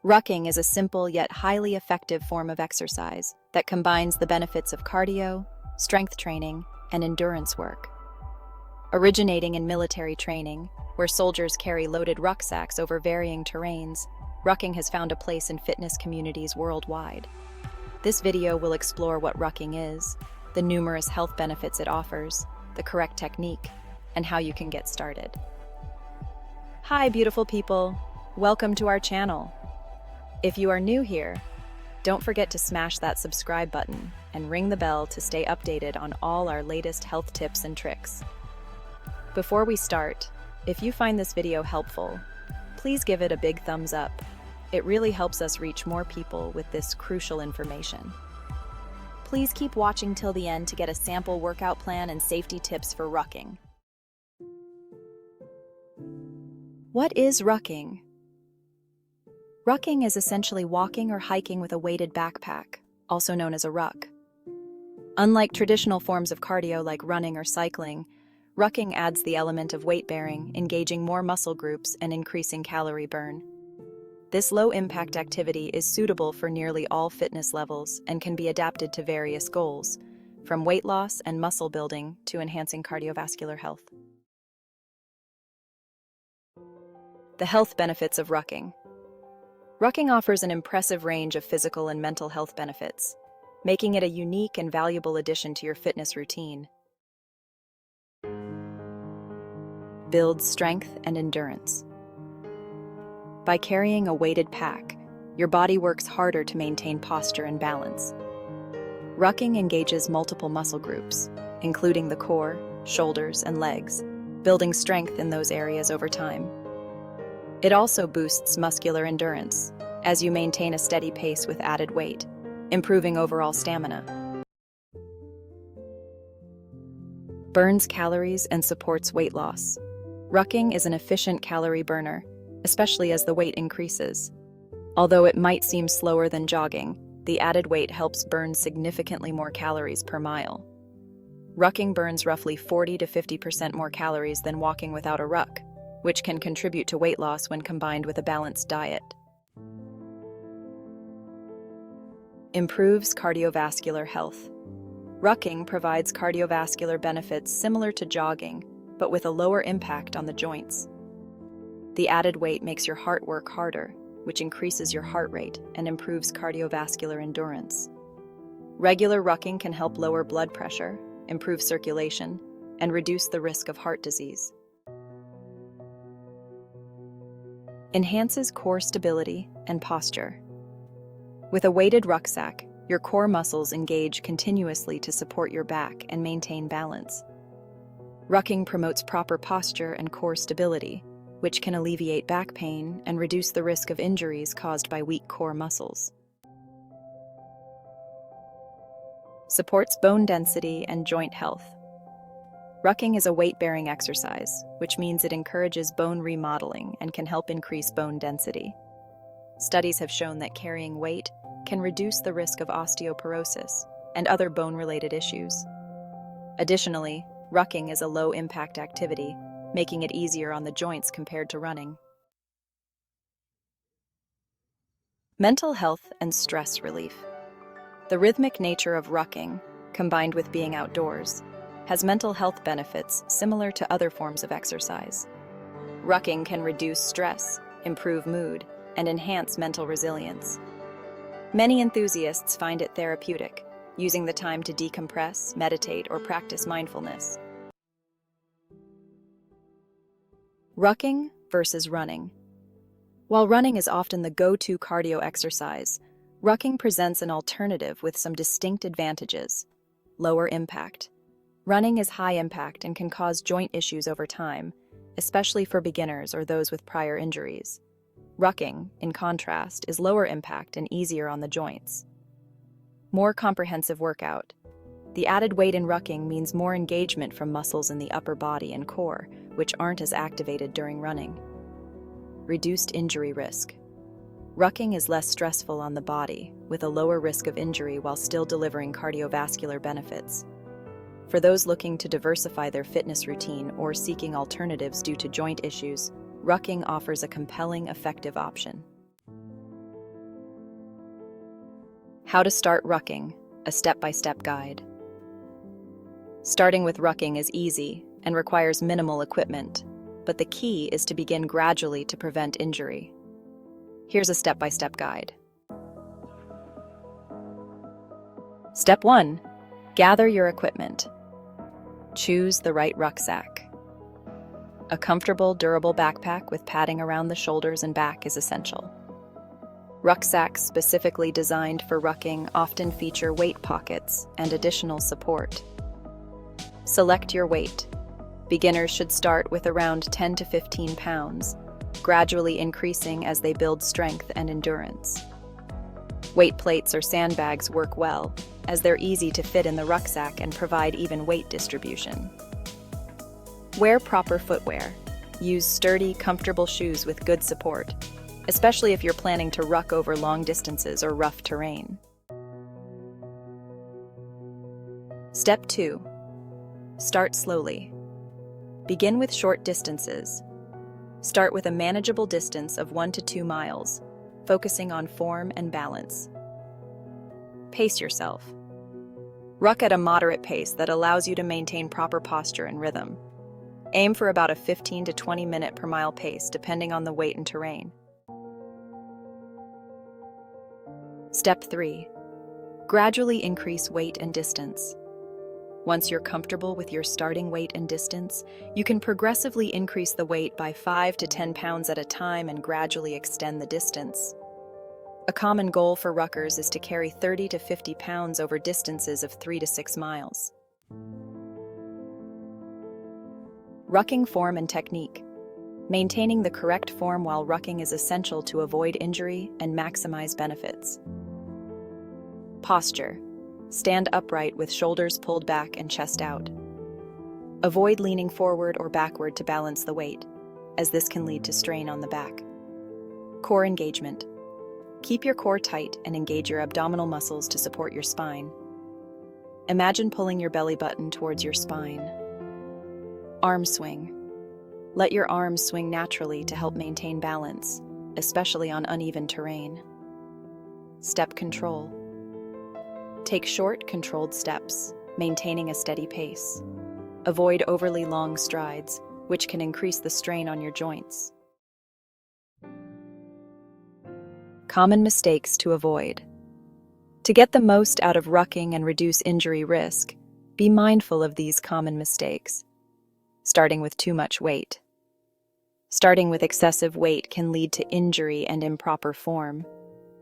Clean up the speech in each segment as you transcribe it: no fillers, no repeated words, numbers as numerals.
Rucking is a simple yet highly effective form of exercise that combines the benefits of cardio, strength training, and endurance work. Originating in military training, where soldiers carry loaded rucksacks over varying terrains, rucking has found a place in fitness communities worldwide. This video will explore what rucking is, the numerous health benefits it offers, the correct technique, and how you can get started. Hi, beautiful people. Welcome to our channel. If you are new here, don't forget to smash that subscribe button and ring the bell to stay updated on all our latest health tips and tricks. Before we start, if you find this video helpful, please give it a big thumbs up. It really helps us reach more people with this crucial information. Please keep watching till the end to get a sample workout plan and safety tips for rucking. What is rucking? Rucking is essentially walking or hiking with a weighted backpack, also known as a ruck. Unlike traditional forms of cardio like running or cycling, rucking adds the element of weight bearing, engaging more muscle groups and increasing calorie burn. This low-impact activity is suitable for nearly all fitness levels and can be adapted to various goals, from weight loss and muscle building to enhancing cardiovascular health. The health benefits of rucking. Rucking offers an impressive range of physical and mental health benefits, making it a unique and valuable addition to your fitness routine. Builds strength and endurance. By carrying a weighted pack, your body works harder to maintain posture and balance. Rucking engages multiple muscle groups, including the core, shoulders, and legs, building strength in those areas over time. It also boosts muscular endurance, as you maintain a steady pace with added weight, improving overall stamina. Burns calories and supports weight loss. Rucking is an efficient calorie burner, especially as the weight increases. Although it might seem slower than jogging, the added weight helps burn significantly more calories per mile. Rucking burns roughly 40 to 50% more calories than walking without a ruck, which can contribute to weight loss when combined with a balanced diet. Improves cardiovascular health. Rucking provides cardiovascular benefits similar to jogging, but with a lower impact on the joints. The added weight makes your heart work harder, which increases your heart rate and improves cardiovascular endurance. Regular rucking can help lower blood pressure, improve circulation, and reduce the risk of heart disease. Enhances core stability and posture. With a weighted rucksack, your core muscles engage continuously to support your back and maintain balance. Rucking promotes proper posture and core stability, which can alleviate back pain and reduce the risk of injuries caused by weak core muscles. Supports bone density and joint health. Rucking is a weight-bearing exercise, which means it encourages bone remodeling and can help increase bone density. Studies have shown that carrying weight can reduce the risk of osteoporosis and other bone-related issues. Additionally, rucking is a low-impact activity, making it easier on the joints compared to running. Mental health and stress relief. The rhythmic nature of rucking, combined with being outdoors, has mental health benefits similar to other forms of exercise. Rucking can reduce stress, improve mood, and enhance mental resilience. Many enthusiasts find it therapeutic, using the time to decompress, meditate, or practice mindfulness. Rucking versus running. While running is often the go-to cardio exercise, rucking presents an alternative with some distinct advantages. Lower impact. Running is high impact and can cause joint issues over time, especially for beginners or those with prior injuries. Rucking, in contrast, is lower impact and easier on the joints. More comprehensive workout. The added weight in rucking means more engagement from muscles in the upper body and core, which aren't as activated during running. Reduced injury risk. Rucking is less stressful on the body, with a lower risk of injury while still delivering cardiovascular benefits. For those looking to diversify their fitness routine or seeking alternatives due to joint issues, rucking offers a compelling, effective option. How to start rucking, a step-by-step guide. Starting with rucking is easy and requires minimal equipment, but the key is to begin gradually to prevent injury. Here's a step-by-step guide. Step 1. Gather your equipment. Choose the right rucksack. A comfortable, durable backpack with padding around the shoulders and back is essential. Rucksacks specifically designed for rucking often feature weight pockets and additional support. Select your weight. Beginners should start with around 10 to 15 pounds, gradually increasing as they build strength and endurance. Weight plates or sandbags work well, as they're easy to fit in the rucksack and provide even weight distribution. Wear proper footwear. Use sturdy, comfortable shoes with good support, especially if you're planning to ruck over long distances or rough terrain. Step 2. Start slowly. Begin with short distances. Start with a manageable distance of 1 to 2 miles, focusing on form and balance. Pace yourself. Ruck at a moderate pace that allows you to maintain proper posture and rhythm. Aim for about a 15 to 20 minute per mile pace, depending on the weight and terrain. Step 3. Gradually increase weight and distance. Once you're comfortable with your starting weight and distance, you can progressively increase the weight by 5 to 10 pounds at a time and gradually extend the distance. A common goal for ruckers is to carry 30 to 50 pounds over distances of 3 to 6 miles. Rucking form and technique. Maintaining the correct form while rucking is essential to avoid injury and maximize benefits. Posture. Stand upright with shoulders pulled back and chest out. Avoid leaning forward or backward to balance the weight, as this can lead to strain on the back. Core engagement. Keep your core tight and engage your abdominal muscles to support your spine. Imagine pulling your belly button towards your spine. Arm swing. Let your arms swing naturally to help maintain balance, especially on uneven terrain. Step control. Take short, controlled steps, maintaining a steady pace. Avoid overly long strides, which can increase the strain on your joints. Common mistakes to avoid. To get the most out of rucking and reduce injury risk, be mindful of these common mistakes. Starting with too much weight. Starting with excessive weight can lead to injury and improper form.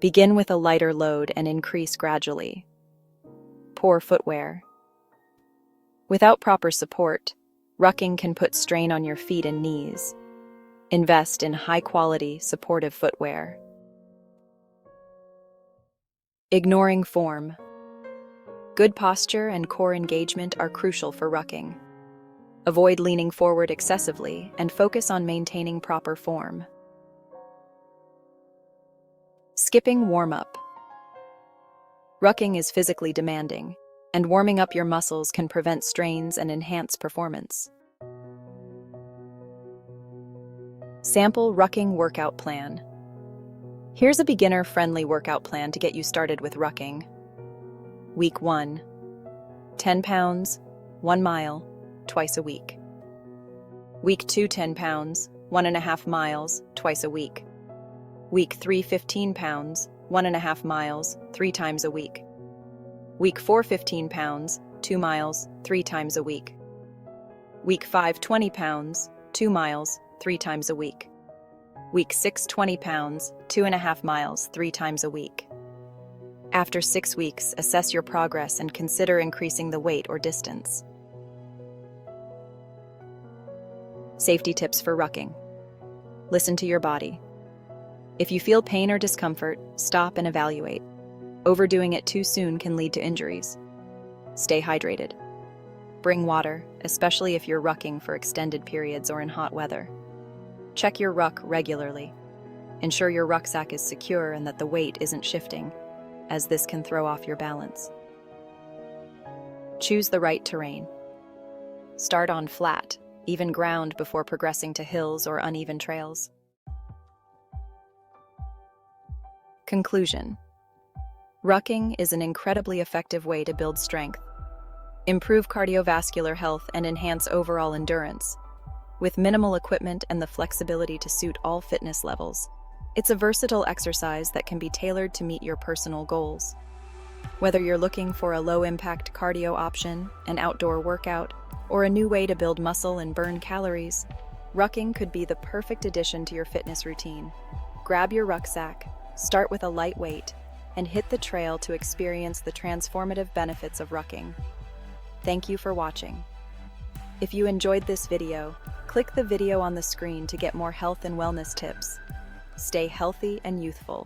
Begin with a lighter load and increase gradually. Poor footwear. Without proper support, rucking can put strain on your feet and knees. Invest in high-quality, supportive footwear. Ignoring form. Good posture and core engagement are crucial for rucking. Avoid leaning forward excessively and focus on maintaining proper form. Skipping warm-up. Rucking is physically demanding, and warming up your muscles can prevent strains and enhance performance. Sample rucking workout plan. Here's a beginner-friendly workout plan to get you started with rucking. Week 1. 10 pounds, 1 mile, twice a week. Week 2, 10 pounds, 1.5 miles, twice a week. Week 3, 15 pounds, 1.5 miles, 3 times a week. Week 4, 15 pounds, 2 miles, 3 times a week. Week 5, 20 pounds, 2 miles, 3 times a week. Week 6, 20 pounds, 2.5 miles, 3 times a week. After 6 weeks, assess your progress and consider increasing the weight or distance. Safety tips for rucking. Listen to your body. If you feel pain or discomfort, stop and evaluate. Overdoing it too soon can lead to injuries. Stay hydrated. Bring water, especially if you're rucking for extended periods or in hot weather. Check your ruck regularly. Ensure your rucksack is secure and that the weight isn't shifting, as this can throw off your balance. Choose the right terrain. Start on flat, even ground before progressing to hills or uneven trails. Conclusion. Rucking is an incredibly effective way to build strength, improve cardiovascular health, and enhance overall endurance. With minimal equipment and the flexibility to suit all fitness levels, it's a versatile exercise that can be tailored to meet your personal goals. Whether you're looking for a low-impact cardio option, an outdoor workout, or a new way to build muscle and burn calories, rucking could be the perfect addition to your fitness routine. Grab your rucksack, start with a light weight, and hit the trail to experience the transformative benefits of rucking. Thank you for watching. If you enjoyed this video, click the video on the screen to get more health and wellness tips. Stay healthy and youthful.